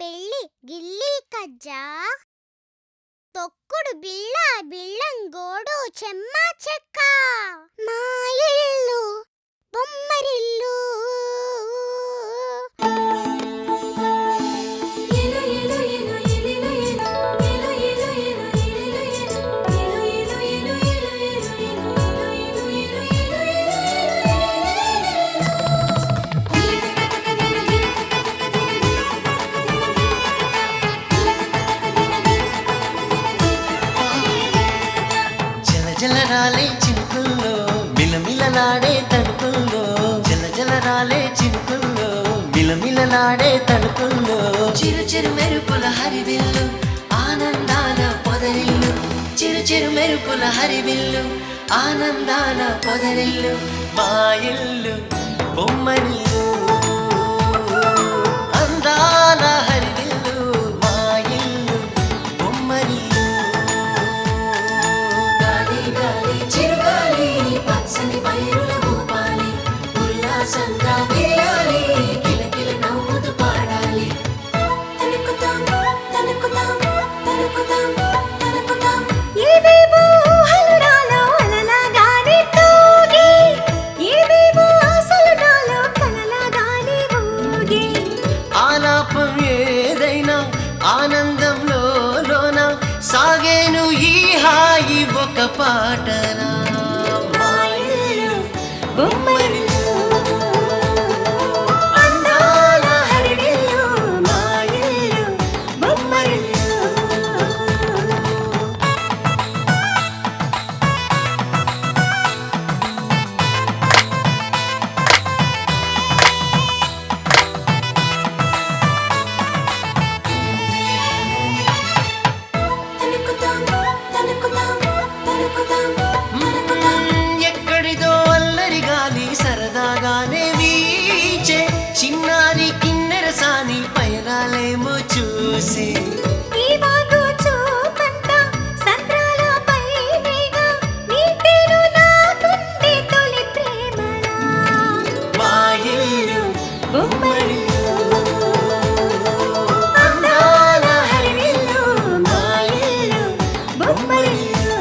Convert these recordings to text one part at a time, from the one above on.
పెళ్ళి గిల్లీ కజ్జా తొక్కుడు బిళ్ళ బిళ్ళంగోడు చెమ్మ చెక్క మా ఇల్లు బొమ్మరిల్లు జలరాలే చినుకుల్లో మిలమిలలాడే తడుకుల్లో జలరాలే చినుకుల్లో మిలమిలలాడే తడుకుల్లో చిరు చిరు మెరుపుల హరివిల్లు ఆనందాల పొదరిల్లు చిరు చిరు మెరుపుల హరివిల్లు ఆనందాల పొదరిల్లు మా ఇల్లు బొమ్మరిల్లు అందాల హరివిల్లు మా ఇల్లు బొమ్మరిల్లు పచ్చని పైరుల భూపాలి ఉల్లాసంగా వేయాలి కిలకిల నవ్వుతూ పాడాలి తనుకుతాం తనుకుతాం తనుకుతాం తనుకుతాం ఏవేవో ఊహలు నాలో అలలాగానే తూగి ఏవేవో ఆశలు నాలో కలలాగానే ఊగి ఆలాపం ఏదైనా ఆనందంలో లోన సాగేను ఈ హాయి ఒక పాటరా అందాల హరివిల్లు మా ఇల్లు బొమ్మరిల్లు తనుకుతాం తనుకుతాం తనుకుతాం ఎక్కడిదో అల్లరి గాలి సరదాగానే వీచే చిన్నారి కిన్నెరసాని పయనాలేమో చూసి మా ఇల్లు బొమ్మరిల్లు అందాల హరివిల్లు మా ఇల్లు బొమ్మరిల్లు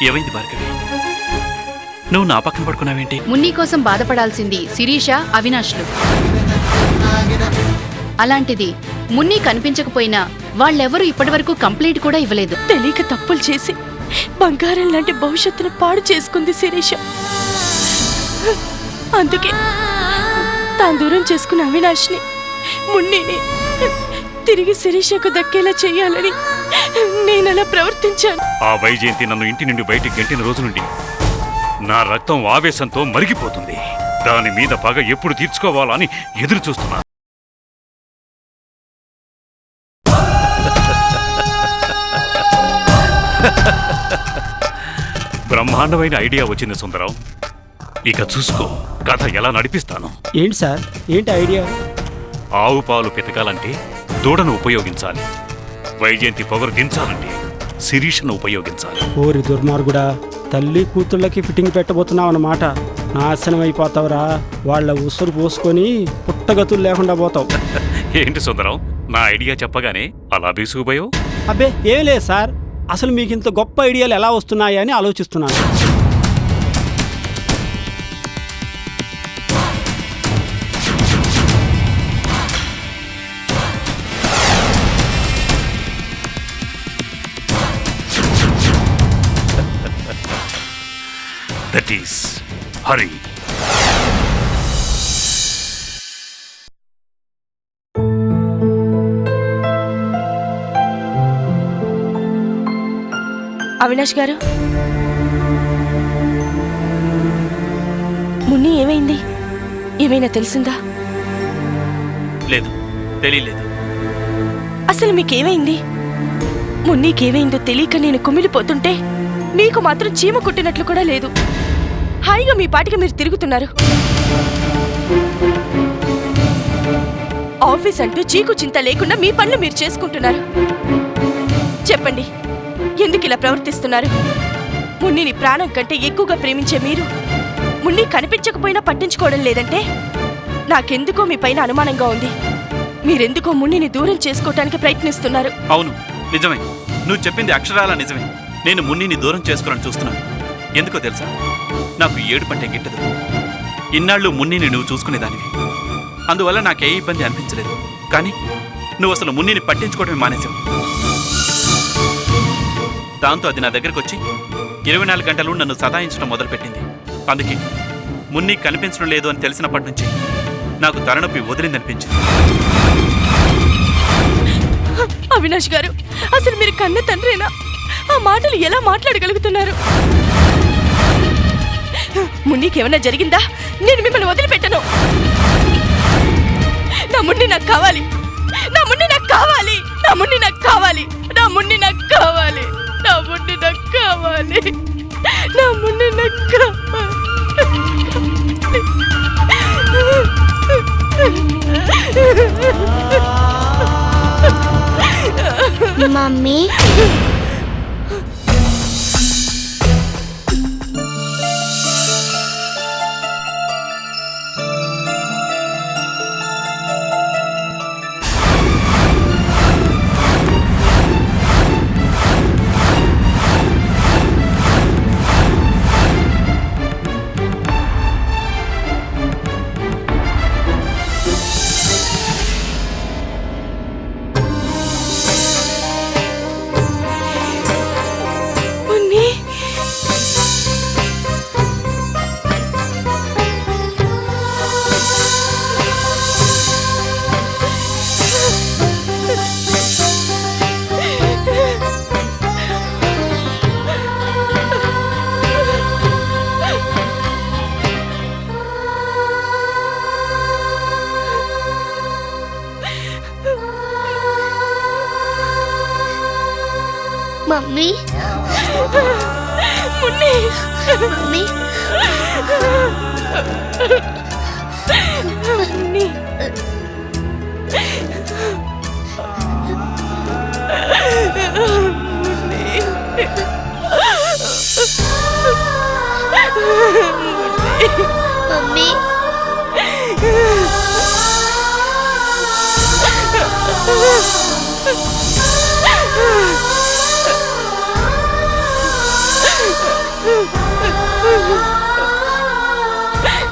ఏమైంది భార్గవి? నువ్వు నా పక్కన పడుకున్నావేంటి? మున్ని కోసం బాధపడాల్సింది శిరీష, అవినాష్లు. అలాంటిది మున్ని కనిపించకపోయినా వాళ్ళెవరూ ఇప్పటివరకు కంప్లైంట్ కూడా ఇవ్వలేదు. తెలియక తప్పులు చేసి బంగారం లాంటి భవిష్యత్తును పాడు చేసుకుంది శిరీష. అందుకే తాను దూరం చేసుకున్న అవినాష్ని, మున్నిని తిరిగి శిరీషకు దక్కేలా చెయ్యాలని నేనలా ప్రవర్తించాను. ఆ వైజయంతి నన్ను ఇంటి నుండి బయటికి గంటిన రోజు నుండి నా రక్తం ఆవేశంతో మరిగిపోతుంది. దాని మీద పగ ఎప్పుడు తీర్చుకోవాలా అని ఎదురు చూస్తున్నా. బ్రహ్మాండమైన ఐడియా వచ్చింది సుందరం. ఇక చూసుకో కథ ఎలా నడిపిస్తాను. ఏంటి సార్, ఏంటి ఐడియా? ఆవు పాలు పితకాలంటే దూడను ఉపయోగించాలి. వైజయంతి పొగరు దించాలంటే శిరీషను ఉపయోగించాలి. ఓరి దుర్మార్గుడా, తల్లి కూతుళ్ళకి ఫిట్టింగ్ పెట్టబోతున్నావు అన్నమాట. నాశనం అయిపోతావురా. వాళ్ళ ఉసురు పోసుకొని పుట్టగతులు లేకుండా పోతావు. ఏంటి సుందరం, నా ఐడియా చెప్పగానే అలా బీసుకుపోయావు? అబ్బే ఏం లేదు సార్, అసలు మీకు ఇంత గొప్ప ఐడియాలు ఎలా వస్తున్నాయని ఆలోచిస్తున్నాను. That is, hurry. అవినాష్ గారు, మున్ని ఏమైంది? ఏమైనా తెలిసిందా? లేదు, తెలియలేదు. అసలు మీకేమైంది? మున్నీకేమైందో తెలియక నేను కుమిలిపోతుంటే మీకు మాత్రం చీమ కుట్టినట్లు కూడా లేదు. హాయిగా మీ పాటికి మీరు తిరుగుతున్నారు. ఆఫీస్ అంటూ చీకు చింత లేకుండా మీ పనులు మీరు చేసుకుంటున్నారు. చెప్పండి, ఎందుకు ఇలా ప్రవర్తిస్తున్నారు? మున్నిని ప్రాణం కంటే ఎక్కువగా ప్రేమించే మీరు మున్ని కనిపించకపోయినా పట్టించుకోవడం లేదంటే నాకెందుకో మీ పైన అనుమానంగా ఉంది. మీరెందుకో మున్నిని దూరం చేసుకోవటానికి ప్రయత్నిస్తున్నారు. అవును, నిజమే. నువ్వు చెప్పింది అక్షరాల నిజమే. నేను మున్నిని దూరం చేసుకోవాలని చూస్తున్నాను. ఎందుకో తెలుసా? నాకు ఏడుపంటే గిట్టదు. ఇన్నాళ్ళు మున్నిని నువ్వు చూసుకునేదానివి, అందువల్ల నాకే ఇబ్బంది అనిపించలేదు. కానీ నువ్వు అసలు మున్నిని పట్టించుకోవడమే మానేశావు. దాంతో అది నా దగ్గరకు వచ్చి 24 గంటలు నన్ను సతాయించడం మొదలుపెట్టింది. అందుకే మున్ని కనిపించడం లేదు అని తెలిసినప్పటి నుంచి నాకు తలనొప్పి వదిలిందనిపించింది. అవినాష్ గారు, అసలు మీరు కన్న తండ్రేనా? ఆ మాటలు ఎలా మాట్లాడగలుగుతున్నారు? మున్నీకేమన్నా జరిగిందా? నేను మిమ్మల్ని వదిలిపెట్టను. నా మున్ని నాకు కావాలి. నా మున్ని నాకు కావాలి. నా మున్ని నాకు కావాలి. నా మున్ని నాకు కావాలి. నా మున్ని నాకు కావాలి. నా మున్ని నాకు కావాలి. Mummy, Munni, mummy, Munni, mummy, Munni.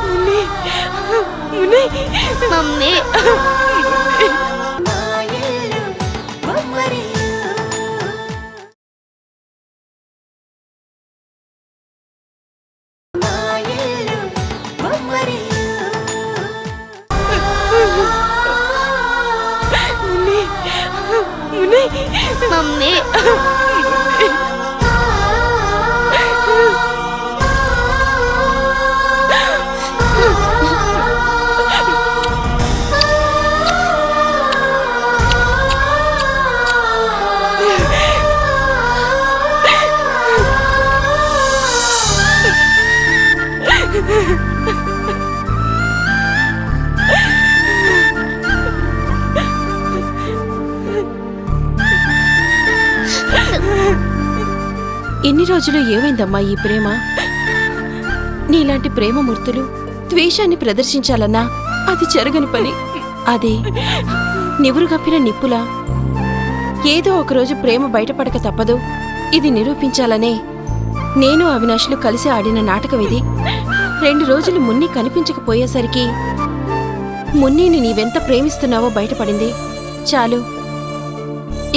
Mummy, Munni, mummy, Munni, mummy, ఎన్ని రోజులు ఏమైందమ్మా ఈ ప్రేమ? నీలాంటి ప్రేమమూర్తులు ద్వేషాన్ని ప్రదర్శించాలన్నా అది జరగని పని. అదే నివురుగప్పిన నిప్పులా ఏదో ఒకరోజు ప్రేమ బయటపడక తప్పదు. ఇది నిరూపించాలనే నేను అవినాష్లు కలిసి ఆడిన నాటకం ఇది. 2 రోజులు మున్ని కనిపించకపోయేసరికి మున్నీని నీవెంత ప్రేమిస్తున్నావో బయటపడింది. చాలు,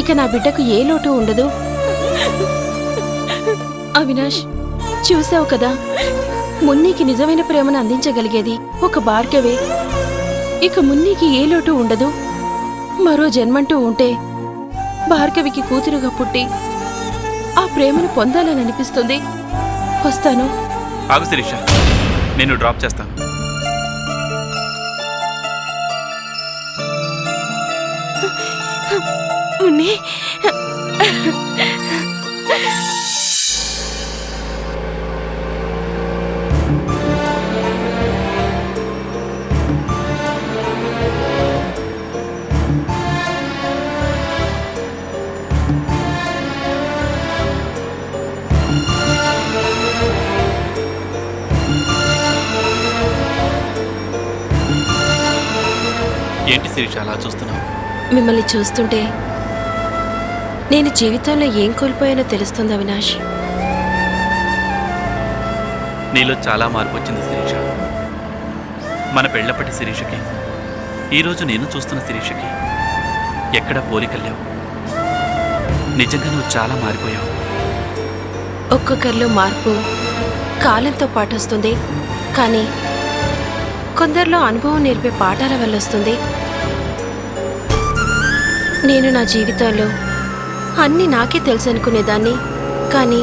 ఇక నా బిడ్డకు ఏ లోటు ఉండదు. అవినాష్, చూసావు కదా, మున్నీకి నిజమైన ప్రేమను అందించగలిగేది ఒక భార్గవే. ఇక మున్నీకి ఏ లోటు ఉండదు. మరో జన్మంటూ ఉంటే భార్గవికి కూతురుగా పుట్టి ఆ ప్రేమను పొందాలని అనిపిస్తుంది. వస్తాను. ఆగు శిరీష, నేను డ్రాప్ చేస్తాను. మున్ని ఏంటి శిరీష అలా చూస్తున్నావు? మిమ్మల్ని చూస్తుంటే నేను జీవితంలో ఏం కోల్పోయానో తెలుస్తుంది అవినాష్. నీలో చాలా మార్పు వచ్చింది శిరీష. మన పెళ్ళప్పటి శిరీషకి ఈరోజు నేను చూస్తున్న శిరీషకి ఎక్కడ పోలికల్లేవు. నిజంగా నువ్వు చాలా మారిపోయావు. ఒక్కొక్కరిలో మార్పు కాలంతో పాటు వస్తుంది, కానీ కొందరిలో అనుభవం నేర్పే పాఠాల వల్ల వస్తుంది. నేను నా జీవితంలో అన్నీ నాకే తెలుసు అనుకునేదాన్ని, కానీ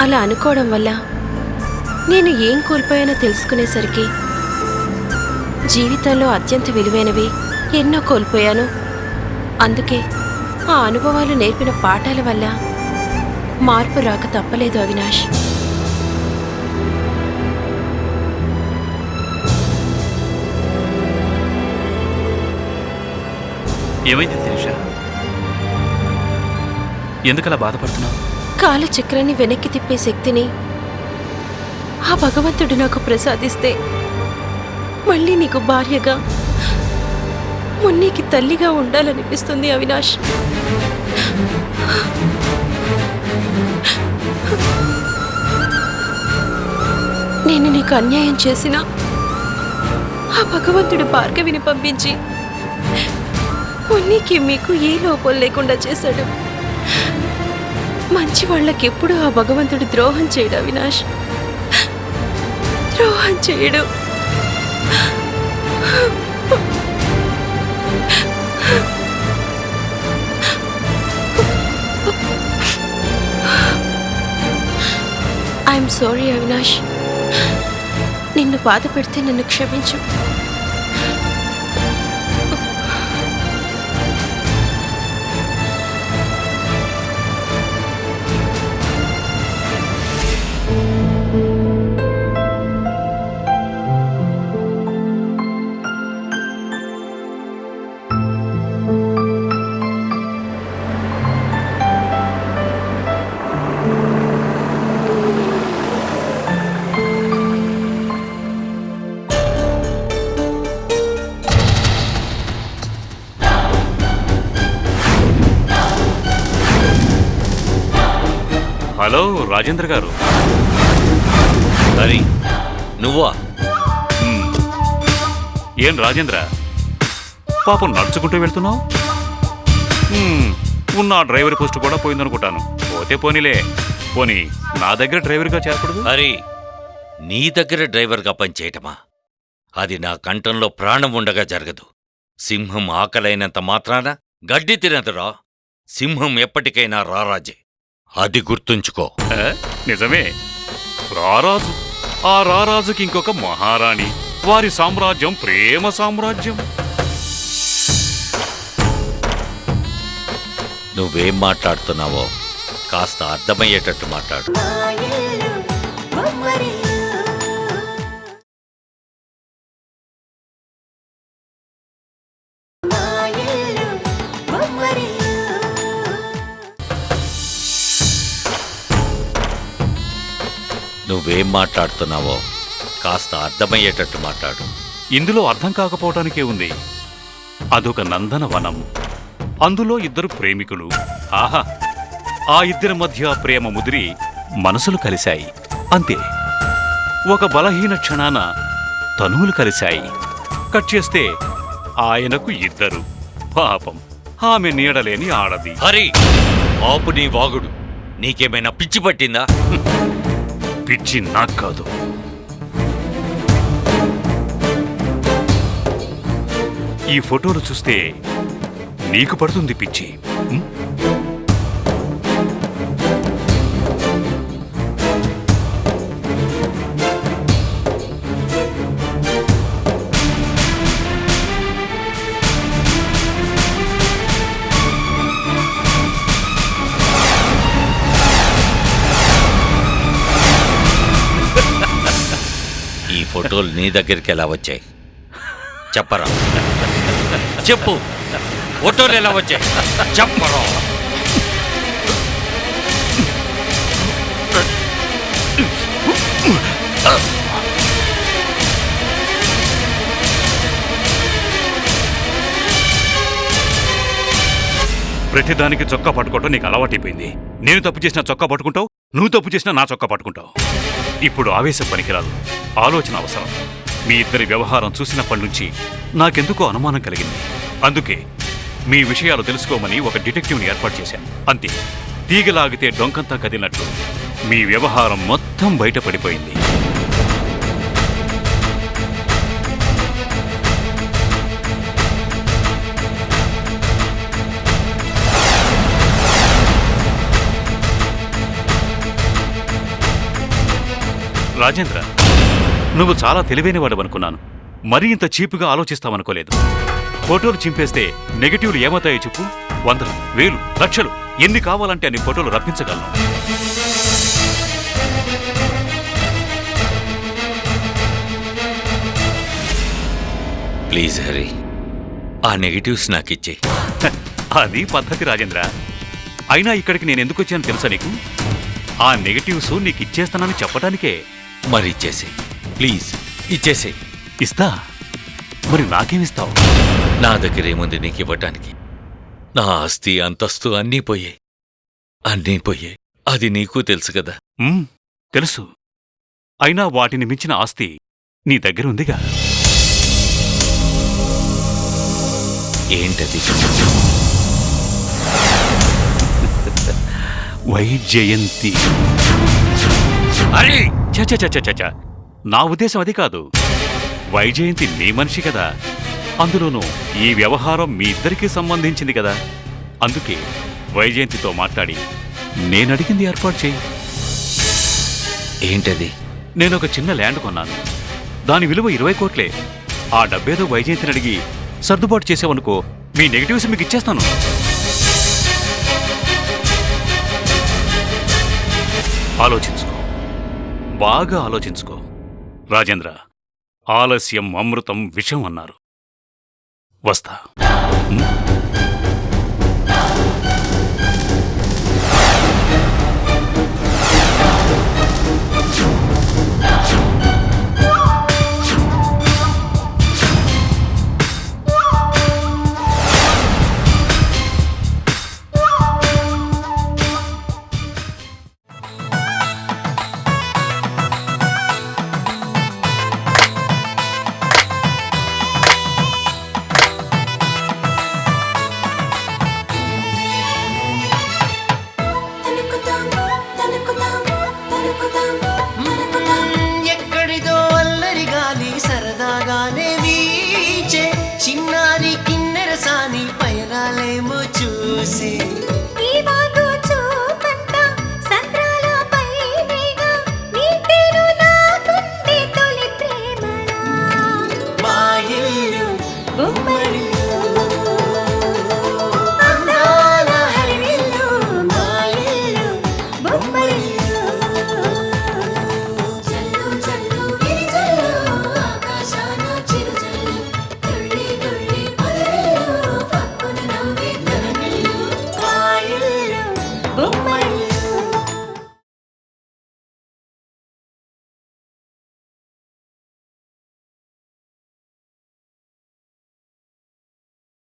అలా అనుకోవడం వల్ల నేను ఏం కోల్పోయానో తెలుసుకునేసరికి జీవితంలో అత్యంత విలువైనవి ఎన్నో కోల్పోయాను. అందుకే ఆ అనుభవాలు నేర్పిన పాఠాల వల్ల మార్పు రాక తప్పలేదు అవినాష్. ఏమైంది శిరీష? ఎందుకలా బాధపడుతున్నావు? కాలచక్రాన్ని వెనక్కి తిప్పే శక్తిని ఆ భగవంతుడు నాకు ప్రసాదిస్తే మళ్ళీ నీకు భార్యగా, మున్నీకి తల్లిగా ఉండాలనిపిస్తుంది అవినాష్. నేను నీకు అన్యాయం చేసినా ఆ భగవంతుడు భార్గవిని పంపించి మున్నీకి మీకు ఏ లోపం లేకుండా చేశాడు. మంచి వాళ్ళకెప్పుడు ఆ భగవంతుడు ద్రోహం చేయడు అవినాష్, ద్రోహం చేయడు. ఐఎమ్ సారీ అవినాష్, నిన్ను బాధ పెడితే నన్ను క్షమించు. హలో రాజేంద్ర గారు. హరి, నువ్వా? ఏం రాజేంద్ర, పాపం నడుచుకుంటూ వెళ్తున్నావు? ఉన్న ఆ డ్రైవర్ పోస్ట్ కూడా పోయిందనుకుంటాను. పోతే పోనీలే, పోనీ నా దగ్గర డ్రైవర్గా చేరకూడదు? హరి, నీ దగ్గర డ్రైవర్గా పనిచేయటమా? అది నా కంఠంలో ప్రాణం ఉండగా జరగదు. సింహం ఆకలైనంత మాత్రాన గడ్డి తినదురా. సింహం ఎప్పటికైనా రారాజే, అది గుర్తుంచుకో. నిజమే, రారాజు. ఆ రారాజుకి ఇంకొక మహారాణి. వారి సామ్రాజ్యం ప్రేమ సామ్రాజ్యం. నువ్వేం మాట్లాడుతున్నావో కాస్త అర్థమయ్యేటట్టు మాట్లాడు. మా ఇల్లు బొమ్మరిల్లు. మా ఇల్లు బొమ్మరిల్లు. నువ్వేం మాట్లాడుతున్నావో కాస్త అర్థమయ్యేటట్టు మాట్లాడు. ఇందులో అర్థం కాకపోవటానికే ఉంది. అదొక నందనవనం. అందులో ఇద్దరు ప్రేమికులు. ఆహా, ఆ ఇద్దరి మధ్య ప్రేమ ముదిరి మనసులు కలిశాయి. అంతే. ఒక బలహీన క్షణాన తనువులు కలిశాయి. కట్ చేస్తే ఆయనకు ఇద్దరు. పాపం, ఆమె నీడలేని ఆడది. హరి, ఆపు నీ వాగుడు. నీకేమైనా పిచ్చి పట్టిందా? పిచ్చి నాకు కాదు. ఈ ఫోటోలు చూస్తే నీకు పడుతుంది పిచ్చి. ఫోటోలు నీ దగ్గరికి ఎలా వచ్చాయి చెప్పరా? చెప్పు, ఫోటోలు ఎలా వచ్చాయి చెప్పరా? ప్రతిదానికి చొక్కా పట్టుకోవటం నీకు అలవాటైపోయింది. నేను తప్పు చేసినా చొక్కా పట్టుకుంటావు, నువ్వు తప్పు చేసినా నా చొక్కా పట్టుకుంటావు. ఇప్పుడు ఆవేశం పనికిరాదు, ఆలోచన అవసరం. మీ ఇద్దరి వ్యవహారం చూసినప్పటి నుంచి నాకెందుకో అనుమానం కలిగింది. అందుకే మీ విషయాలు తెలుసుకోమని ఒక డిటెక్టివ్ని ఏర్పాటు చేశాను. అంతే, తీగలాగితే డొంకంతా కదిలినట్లు మీ వ్యవహారం మొత్తం బయటపడిపోయింది. రాజేంద్ర, నువ్వు చాలా తెలివైనవాడవనుకున్నాను. మరీ ఇంత చీపుగా ఆలోచిస్తావనుకోలేదు. ఫోటోలు చింపేస్తే నెగటివ్లు ఏమవుతాయో చెప్పు. 100, 1000, లక్షలు ఎన్ని కావాలంటే అన్ని ఫోటోలు రప్పించగలను. ప్లీజ్ హరి, ఆ నెగిటివ్స్ నాకిచ్చే. అది పద్ధతి రాజేంద్ర. అయినా ఇక్కడికి నేను ఎందుకు వచ్చానో తెలుసా నీకు? ఆ నెగటివ్స్ నీకు ఇచ్చేస్తానని చెప్పడానికే. మరి ఇచ్చేసే, ప్లీజ్ ఇచ్చేసే. ఇస్తా, మరి నాకేమిస్తావు? నా దగ్గర ఏముంది నీకు ఇవ్వటానికి? నా ఆస్తి అంతస్తు అన్నీ పోయాయి, అన్నీ పోయాయి. అది నీకు తెలుసు కదా. తెలుసు. అయినా వాటిని మించిన ఆస్తి నీ దగ్గర ఉందిగా. ఏంటది? వైజయంతి. అరే చ నా ఉద్దేశం అది కాదు. వైజయంతి నీ మనిషి కదా. అందులోనూ ఈ వ్యవహారం మీ ఇద్దరికీ సంబంధించింది కదా. అందుకే వైజయంతితో మాట్లాడి నేనడిగింది ఏర్పాటు చేయి. ఏంటది? నేనొక చిన్న ల్యాండ్ కొన్నాను. దాని విలువ 20 కోట్లే. ఆ డబ్బేదో వైజయంతిని అడిగి సర్దుబాటు చేసావనుకో, మీ నెగటివ్స్ మీకు ఇచ్చేస్తాను. ఆలోచించుకో, బాగా ఆలోచించుకో. రాజేంద్ర, ఆలస్యం అమృతం విషం అన్నారు. వస్తా.